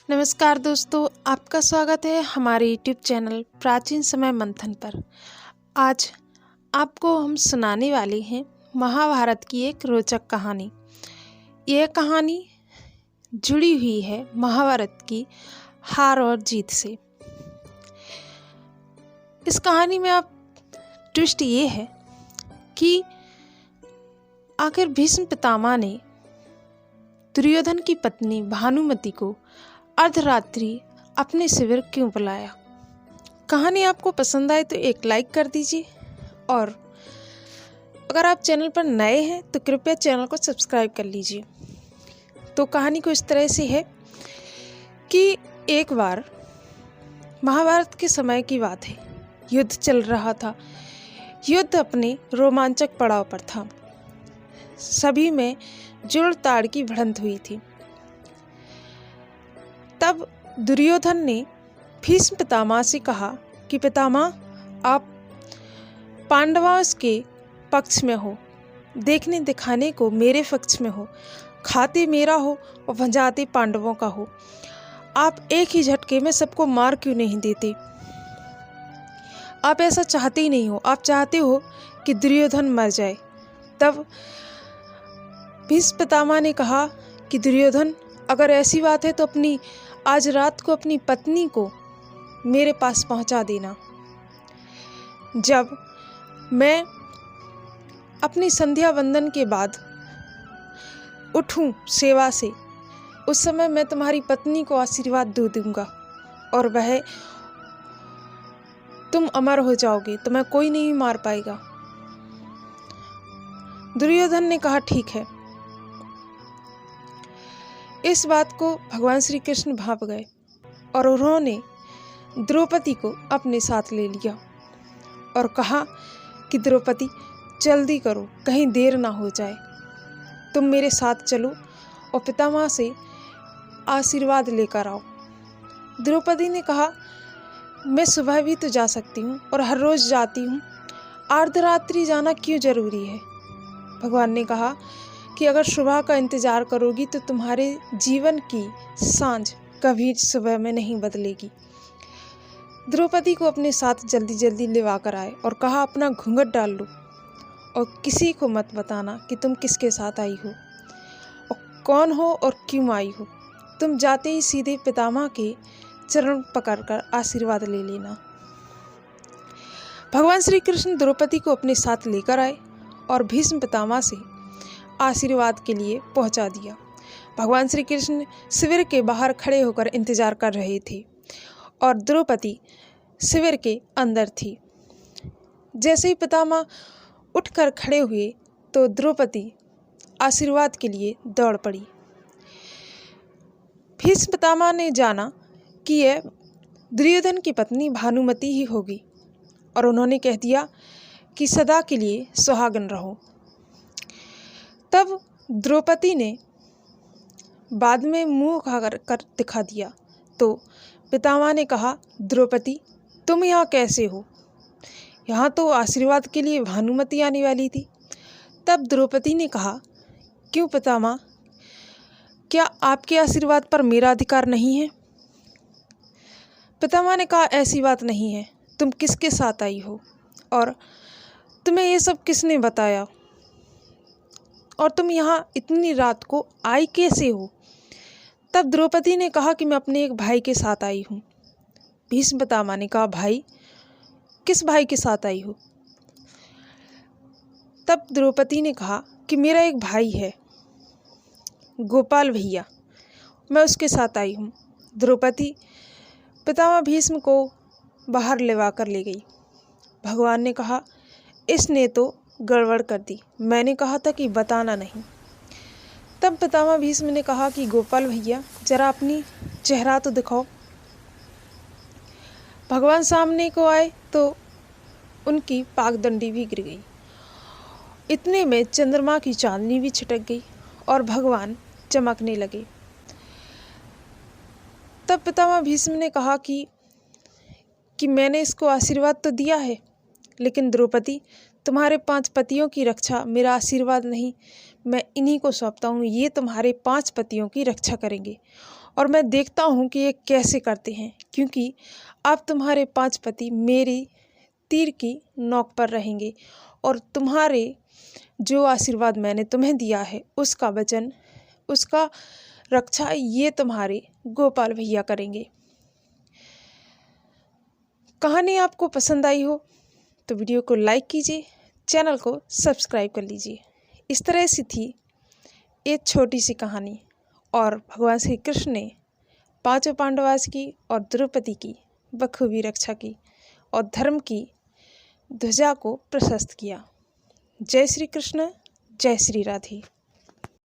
नमस्कार दोस्तों, आपका स्वागत है हमारे यूट्यूब चैनल प्राचीन समय मंथन पर। आज आपको हम सुनाने वाले हैं महाभारत की एक रोचक कहानी। यह कहानी जुड़ी हुई है महाभारत की हार और जीत से। इस कहानी में आप ट्विस्ट ये है कि आखिर भीष्म पितामह ने दुर्योधन की पत्नी भानुमति को अर्धरात्रि अपने शिविर क्यों बुलाया। कहानी आपको पसंद आए तो एक लाइक कर दीजिए, और अगर आप चैनल पर नए हैं तो कृपया चैनल को सब्सक्राइब कर लीजिए। तो कहानी को इस तरह से है कि एक बार महाभारत के समय की बात है। युद्ध चल रहा था। युद्ध अपने रोमांचक पड़ाव पर था। सभी में जोड़ ताड़ की भिड़ंत हुई थी। तब दुर्योधन ने भीष्म पितामह से कहा कि पितामह, आप पांडवों के पक्ष में हो, देखने दिखाने को मेरे पक्ष में हो, खाते मेरा हो और भंजाते पांडवों का हो। आप एक ही झटके में सबको मार क्यों नहीं देते? आप ऐसा चाहते ही नहीं हो। आप चाहते हो कि दुर्योधन मर जाए। तब भीष्म पितामह ने कहा कि दुर्योधन, अगर ऐसी बात है तो आज रात को अपनी पत्नी को मेरे पास पहुंचा देना। जब मैं अपनी संध्या वंदन के बाद उठूं सेवा से, उस समय मैं तुम्हारी पत्नी को आशीर्वाद दे दूंगा और वह तुम अमर हो जाओगे, तुम्हें कोई नहीं मार पाएगा। दुर्योधन ने कहा ठीक है। इस बात को भगवान श्री कृष्ण भाप गए और उन्होंने द्रौपदी को अपने साथ ले लिया और कहा कि द्रौपदी, जल्दी करो, कहीं देर ना हो जाए। तुम मेरे साथ चलो और पितामह से आशीर्वाद लेकर आओ। द्रौपदी ने कहा, मैं सुबह भी तो जा सकती हूँ और हर रोज़ जाती हूँ, अर्धरात्रि जाना क्यों ज़रूरी है? भगवान ने कहा कि अगर सुबह का इंतज़ार करोगी तो तुम्हारे जीवन की सांझ कभी सुबह में नहीं बदलेगी। द्रौपदी को अपने साथ जल्दी जल्दी लेवा कर आए और कहा, अपना घूंघट डाल लो और किसी को मत बताना कि तुम किसके साथ आई हो और कौन हो और क्यों आई हो। तुम जाते ही सीधे पितामह के चरण पकड़कर आशीर्वाद ले लेना। भगवान श्री कृष्ण द्रौपदी को अपने साथ लेकर आए और भीष्म पितामह से आशीर्वाद के लिए पहुंचा दिया। भगवान श्री कृष्ण शिविर के बाहर खड़े होकर इंतजार कर रहे थे और द्रौपदी शिविर के अंदर थी। जैसे ही पितामह उठकर खड़े हुए तो द्रौपदी आशीर्वाद के लिए दौड़ पड़ी। भीष्म पितामह ने जाना कि यह दुर्योधन की पत्नी भानुमति ही होगी और उन्होंने कह दिया कि सदा के लिए सुहागन रहो। तब द्रौपदी ने बाद में मुंह उठाकर दिखा दिया तो पितामह ने कहा, द्रौपदी, तुम यहाँ कैसे हो? यहाँ तो आशीर्वाद के लिए भानुमति आने वाली थी। तब द्रौपदी ने कहा, क्यों पितामह, क्या आपके आशीर्वाद पर मेरा अधिकार नहीं है? पितामह ने कहा, ऐसी बात नहीं है। तुम किसके साथ आई हो और तुम्हें ये सब किसने बताया, और तुम यहाँ इतनी रात को आई कैसे हो? तब द्रौपदी ने कहा कि मैं अपने एक भाई के साथ आई हूँ। भीष्म पितामह ने कहा, भाई? किस भाई के साथ आई हो? तब द्रौपदी ने कहा कि मेरा एक भाई है, गोपाल भैया, मैं उसके साथ आई हूँ। द्रौपदी पितामह भीष्म को बाहर लेवा कर ले गई। भगवान ने कहा, इसने तो गड़बड़ कर दी, मैंने कहा था कि बताना नहीं। तब पितामह भीष्म ने कहा कि गोपाल भैया, जरा अपनी चेहरा तो दिखाओ। भगवान सामने को आए तो उनकी पागदंडी भी गिर गई। इतने में चंद्रमा की चांदनी भी छिटक गई और भगवान चमकने लगे। तब पितामह भीष्म ने कहा कि मैंने इसको आशीर्वाद तो दिया है, लेकिन द्रौपदी, तुम्हारे 5 पतियों की रक्षा मेरा आशीर्वाद नहीं, मैं इन्हीं को सौंपता हूँ। ये तुम्हारे 5 पतियों की रक्षा करेंगे और मैं देखता हूँ कि ये कैसे करते हैं, क्योंकि अब तुम्हारे 5 पति मेरी तीर की नोक पर रहेंगे और तुम्हारे जो आशीर्वाद मैंने तुम्हें दिया है उसका वचन, उसका रक्षा ये तुम्हारे गोपाल भैया करेंगे। कहानी आपको पसंद आई हो तो वीडियो को लाइक कीजिए, चैनल को सब्सक्राइब कर लीजिए। इस तरह से थी एक छोटी सी कहानी और भगवान श्री कृष्ण ने 5 पांडवास की और द्रौपदी की बखूबी रक्षा की और धर्म की ध्वजा को प्रशस्त किया। जय श्री कृष्ण, जय श्री राधे।